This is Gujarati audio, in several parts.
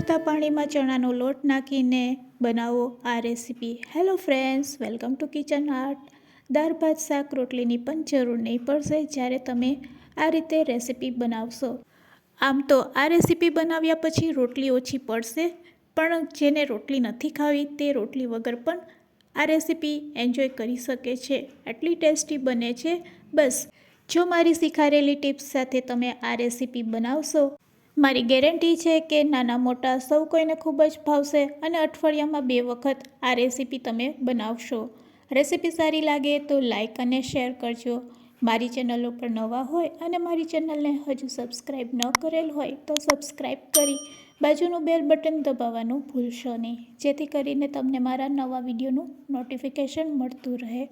ઉકળતા પાણીમાં ચણાનો લોટ નાખીને બનાવો આ recipe. Hello friends, welcome to Kitchen Art. દાળ ભાત શાક રોટલીની પણ જરૂર નહીં પડશે જ્યારે તમે આ રીતે રેસીપી બનાવશો। આમ તો આ રેસીપી બનાવ્યા પછી રોટલી ઓછી પડશે, પણ જેને રોટલી નથી ખાવી તે રોટલી વગર પણ આ રેસીપી એન્જોય કરી શકે છે, એટલી ટેસ્ટી બને છે। બસ જો મારી શીખાડેલી ટિપ્સ સાથે તમે આ રેસીપી બનાવશો, મારી ગેરંટી છે કે નાના મોટા સૌ કોઈને ખૂબ જ ભાવશે અને અઠવાડિયામાં 2 વખત આ રેસીપી તમે બનાવશો। રેસીપી સારી લાગે તો લાઈક અને શેર કરજો। મારી ચેનલ ઉપર નવા હોય અને મારી ચેનલને હજુ સબસ્ક્રાઈબ ન કરેલ હોય તો સબસ્ક્રાઈબ કરી બાજુનું બેલ બટન દબાવવાનું ભૂલશો નહીં, જેથી કરીને તમને મારા નવા વિડીયોનું નોટિફિકેશન મળતું રહે।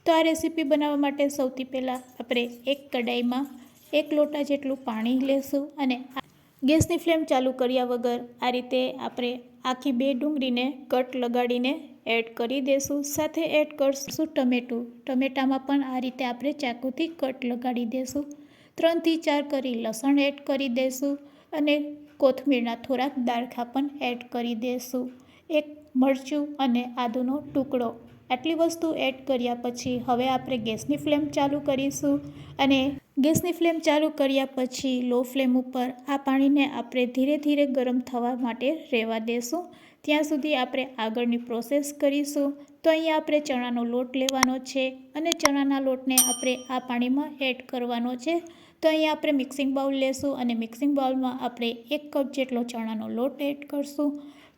તો આ રેસીપી બનાવવા માટે સૌથી પહેલાં આપણે એક કડાઈમાં 1 લોટા જેટલું પાણી લેશું અને ગેસની ફ્લેમ ચાલુ કર્યા વગર આ રીતે આપણે આખી 2 ડુંગળીને કટ લગાડીને એડ કરી દઈશું। સાથે એડ કરશું ટમેટામાં પણ આ રીતે આપણે ચાકુથી કટ લગાડી દઈશું। 3 થી 4 કરી લસણ એડ કરી દઈશું અને કોથમીરના થોડાક દાળખા પણ એડ કરી દઈશું। 1 મરચું અને આદુનો ટુકડો, આટલી વસ્તુ એડ કર્યા પછી હવે આપણે ગેસની ફ્લેમ ચાલુ કરીશું અને ગેસની ફ્લેમ ચાલુ કર્યા પછી લો ફ્લેમ ઉપર આ પાણીને આપણે ધીરે ધીરે ગરમ થવા માટે રહેવા દેશું। ત્યાં સુધી આપણે આગળની પ્રોસેસ કરીશું। તો અહીંયા આપણે ચણાનો લોટ લેવાનો છે અને ચણાના લોટને આપણે આ પાણીમાં એડ કરવાનો છે। તો અહીંયા આપણે મિક્સિંગ બાઉલ લેશું અને મિક્સિંગ બાઉલમાં આપણે 1 કપ જેટલો ચણાનો લોટ એડ કરશું।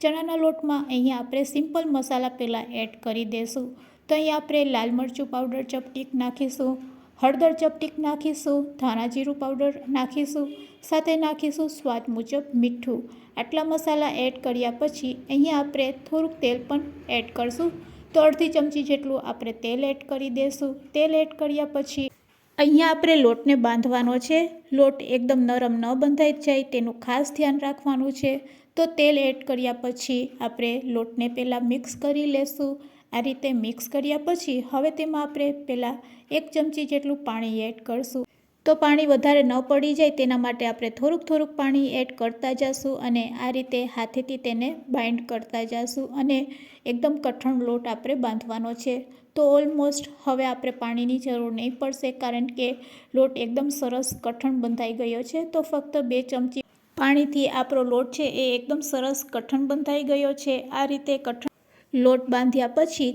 ચણાના લોટમાં અહીંયા આપણે સિમ્પલ મસાલા પહેલાં એડ કરી દઈશું। તો અહીંયા આપણે લાલ મરચું પાવડર ચપટીક નાખીશું, હળદર ચપટીક નાખીશું, ધાણા જીરું પાવડર નાખીશું, સાથે નાખીશું સ્વાદ મુજબ મીઠું। આટલા મસાલા એડ કર્યા પછી અહીંયા આપણે થોડુંક તેલ પણ એડ કરશું। તો અડધી ચમચી જેટલું આપણે તેલ એડ કરી દઈશું। તેલ એડ કર્યા પછી અહીંયા આપણે લોટને બાંધવાનો છે। લોટ એકદમ નરમ ન બંધાઈ જાય તેનું ખાસ ધ્યાન રાખવાનું છે। તો તેલ એડ કર્યા પછી આપણે લોટને પહેલાં મિક્સ કરી લેશું। આ રીતે મિક્સ કર્યા પછી હવે તેમાં આપણે પહેલાં 1 ચમચી જેટલું પાણી એડ કરશું। તો પાણી વધારે ન પડી જાય તેના માટે આપણે થોડુંક પાણી એડ કરતા જઈશું અને આ રીતે હાથેથી તેને બાઇન્ડ કરતા જઈશું અને એકદમ કઠણ લોટ આપણે બાંધવાનો છે। તો ઓલમોસ્ટ હવે આપણે પાણીની જરૂર નહીં પડશે, કારણ કે લોટ એકદમ સરસ કઠણ બંધાઈ ગયો છે। તો ફક્ત 2 ચમચી પાણીથી આપણો લોટ છે એ એકદમ સરસ કઠણ બંધાઈ ગયો છે। આ રીતે કઠણ લોટ બાંધ્યા પછી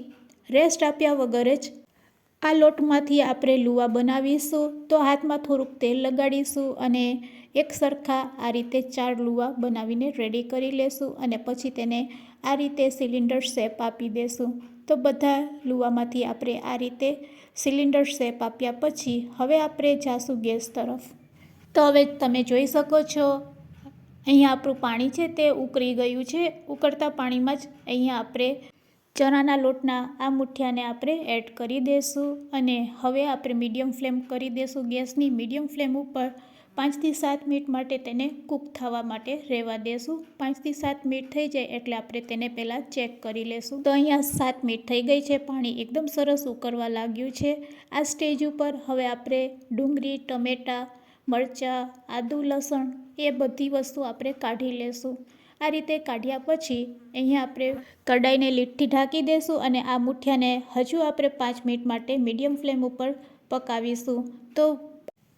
રેસ્ટ આપ્યા વગર જ આ લોટમાંથી આપણે લુવા બનાવીશું। તો હાથમાં થોડુંક તેલ લગાડીશું અને એક સરખા આ રીતે 4 લુવા બનાવીને રેડી કરી લેશું અને પછી તેને આ રીતે સિલિન્ડર શેપ આપી દેશું। તો બધા લુવામાંથી આપણે આ રીતે સિલિન્ડર શેપ આપ્યા પછી હવે આપણે જાશું ગેસ તરફ। તો હવે તમે જોઈ શકો છો અહીંયા આપણું પાણી છે તે ઉકળી ગયું છે। ઉકળતા પાણીમાં જ અહીંયા આપણે ચણાના લોટના આ મુઠિયાને આપણે એડ કરી દઈશું અને હવે આપણે મીડિયમ ફ્લેમ કરી દઈશું ગેસની। મીડિયમ ફ્લેમ ઉપર 5 થી 7 મિનિટ માટે તેને કૂક થવા માટે રહેવા દઈશું। 5 થી 7 મિનિટ થઈ જાય એટલે આપણે તેને પહેલાં ચેક કરી લઈશું। તો અહીંયા 7 મિનિટ થઈ ગઈ છે, પાણી એકદમ સરસ ઉકળવા લાગ્યું છે। આ સ્ટેજ ઉપર હવે આપણે ડુંગળી, ટમેટાં, મરચાં, આદુ, લસણ એ બધી વસ્તુ આપણે કાઢી લેશું। આ રીતે કાઢ્યા પછી અહીંયા આપણે કડાઈને લીડથી ઢાંકી દઈશું અને આ મુઠિયાને હજુ આપણે 5 મિનિટ માટે મીડિયમ ફ્લેમ ઉપર પકાવીશું।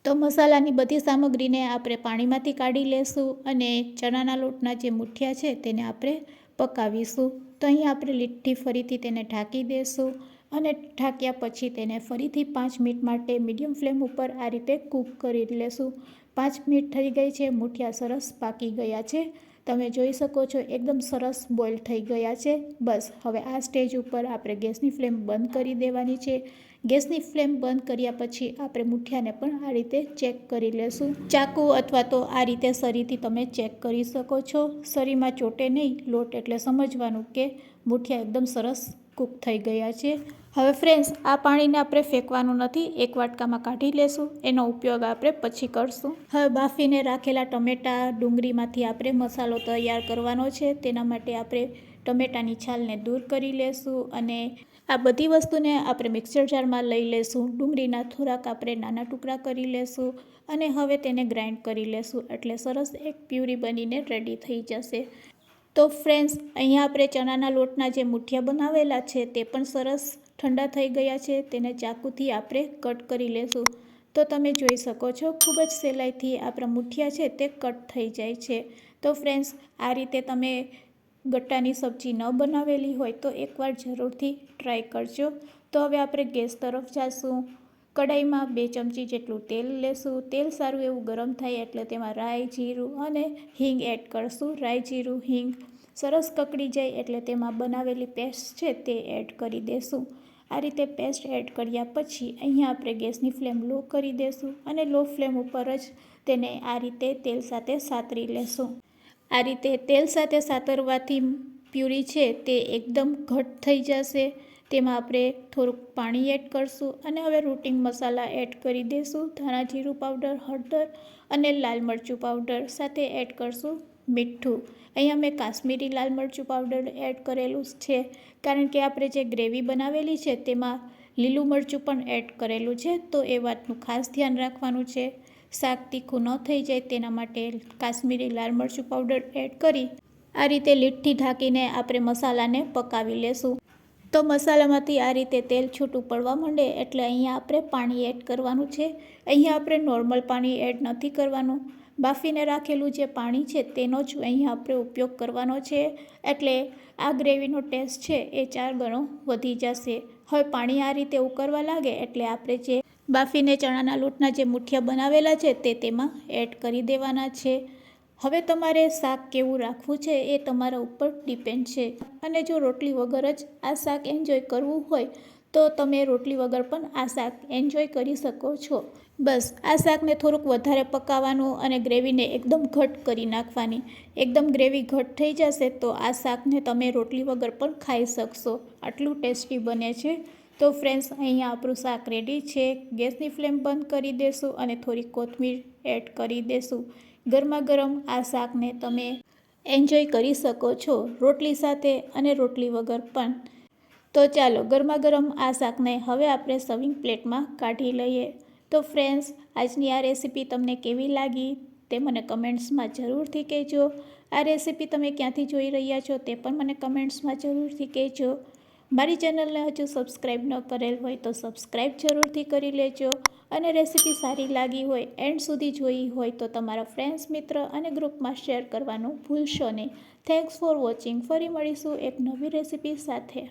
તો મસાલાની બધી સામગ્રીને આપણે પાણીમાંથી કાઢી લેશું અને ચણાના લોટના જે મુઠિયા છે તેને આપણે પકાવીશું। તો અહીંયા આપણે લીડથી ફરીથી તેને ઢાંકી દઈશું અને ઢાંક્યા પછી તેને ફરીથી 5 મિનિટ માટે મીડિયમ ફ્લેમ ઉપર આ રીતે કૂક કરી લેશું। 5 મિનિટ થઈ ગઈ છે, મુઠિયા સરસ પાકી ગયા છે। તમે જોઈ શકો છો એકદમ સરસ બોઇલ થઈ ગયા છે। બસ હવે આ સ્ટેજ ઉપર આપણે ગેસની ફ્લેમ બંધ કરી દેવાની છે। ગેસની ફ્લેમ બંધ કર્યા પછી આપણે મુઠિયાને પણ આ રીતે ચેક કરી લેશું। ચાકુ અથવા તો આ રીતે સરીથી તમે ચેક કરી શકો છો। સરીમાં ચોટે નહીં લોટ એટલે સમજવાનું કે મુઠિયા એકદમ સરસ કૂક થઈ ગયા છે। હવે ફ્રેન્ડ્સ, આ પાણીને આપણે ફેંકવાનું નથી, એક વાટકામાં કાઢી લેશું, એનો ઉપયોગ આપણે પછી કરશું। હવે બાફીને રાખેલા ટમેટાં, ડુંગળીમાંથી આપણે મસાલો તૈયાર કરવાનો છે। તેના માટે આપણે ટમેટાની છાલને દૂર કરી લેશું અને આ બધી વસ્તુને આપણે મિક્સર જારમાં લઈ લેશું। ડુંગળીના થોડાક આપણે નાના ટુકડા કરી લેશું અને હવે તેને ગ્રાઇન્ડ કરી લેશું એટલે સરસ એક પ્યુરી બનીને રેડી થઈ જશે। તો ફ્રેન્ડ્સ, અહીંયા આપણે ચણાના લોટના જે મુઠિયા બનાવેલા છે તે પણ સરસ ઠંડા થઈ ગયા છે. તેને ચાકુથી આપણે કટ કરી લેશું. તો તમે જોઈ શકો છો ખૂબ જ સહેલાઈથી આપણા મુઠિયા છે તે કટ થઈ જાય છે. તો ફ્રેન્ડ્સ, આ રીતે તમે ગટ્ટાની સબ્જી ન બનાવેલી હોય તો એકવાર જરૂરથી ટ્રાય કરજો. તો હવે આપણે ગેસ તરફ જાશું. કઢાઈમાં 2 ચમચી જેટલું તેલ લેશું. તેલ સારું એવું ગરમ થાય એટલે તેમાં રાઈ, જીરું અને હિંગ એડ કરશું. રાઈ, જીરું, હિંગ સરસ કકડી જાય એટલે તેમાં બનાવેલી પેસ્ટ છે તે એડ કરી દેશું. આ રીતે પેસ્ટ એડ કર્યા પછી અહીંયા આપણે ગેસની ફ્લેમ લો કરી દેશું અને લો ફ્લેમ ઉપર જ તેને આ રીતે તેલ સાથે સાતરી લેશું. આ રીતે તેલ સાથે સાતરવાથી પ્યુરી છે તે એકદમ ઘટ થઈ જશે. તેમાં આપણે થોડુંક પાણી એડ કરશું અને હવે રૂટિંગ મસાલા એડ કરી દઈશું. ધાણા જીરું પાવડર, હળદર અને લાલ મરચું પાવડર સાથે એડ કરશું મીઠું. અહીંયા મેં કાશ્મીરી લાલ મરચું પાવડર એડ કરેલું છે કારણ કે આપણે જે ગ્રેવી બનાવેલી છે તેમાં લીલું મરચું પણ એડ કરેલું છે. તો એ વાતનું ખાસ ધ્યાન રાખવાનું છે. શાક તીખું ન થઈ જાય તેના માટે કાશ્મીરી લાલ મરચું પાવડર એડ કરી આ રીતે લીડથી ઢાંકીને આપણે મસાલાને પકાવી લેશું. તો મસાલામાંથી આ રીતે તેલ છૂટું પડવા માંડે એટલે અહીંયા આપણે પાણી એડ કરવાનું છે. અહીંયા આપણે નોર્મલ પાણી એડ નથી કરવાનું. બાફીને રાખેલું જે પાણી છે તેનો જ અહીંયા આપણે ઉપયોગ કરવાનો છે. એટલે આ ગ્રેવીનો ટેસ્ટ છે એ 4 ગણો વધી જશે. હવે પાણી આ રીતે ઉકળવા લાગે એટલે આપણે જે બાફીને ચણાના લોટના જે મુઠિયા બનાવેલા છે તે તેમાં એડ કરી દેવાના છે. હવે તમારે શાક કેવું રાખવું છે એ તમારા ઉપર ડિપેન્ડ છે. અને જો રોટલી વગર જ આ શાક એન્જોય કરવું હોય તો તમે રોટલી વગર પણ આ શાક એન્જોય કરી શકો છો. બસ આ શાકને થોડુંક વધારે પકાવવાનું અને ગ્રેવીને એકદમ ઘટ કરી નાખવાની. એકદમ ગ્રેવી ઘટ થઈ જશે તો આ શાકને તમે રોટલી વગર પણ ખાઈ શકશો. આટલું ટેસ્ટી બને છે. તો ફ્રેન્ડ્સ, અહીંયા આપણું શાક રેડી છે. ગેસની ફ્લેમ બંધ કરી દેશું અને થોડી કોથમીર એડ કરી દેશું. ગરમા ગરમ આ શાકને તમે એન્જોય કરી શકો છો રોટલી સાથે અને રોટલી વગર પણ. તો ચાલો ગરમા ગરમ આ શાકને હવે આપણે સર્વિંગ પ્લેટમાં કાઢી લઈએ. તો ફ્રેન્ડ્સ, આજની આ રેસીપી તમને કેવી લાગી તે મને કમેન્ટ્સમાં જરૂરથી કહેજો. આ રેસીપી તમે ક્યાંથી જોઈ રહ્યા છો તે પણ મને કમેન્ટ્સમાં જરૂરથી કહેજો. મારી ચેનલને હજુ સબસ્ક્રાઈબ ન કરેલ હોય તો સબસ્ક્રાઈબ જરૂરથી કરી લેજો. અને રેસીપી સારી લાગી હોય, એન્ડ સુધી જોઈ હોય તો તમારા ફ્રેન્ડ્સ, મિત્ર અને ગ્રુપમાં શેર કરવાનું ભૂલશો નહીં. Thanks for watching. ફરી મળીશું એક નવી રેસીપી સાથે.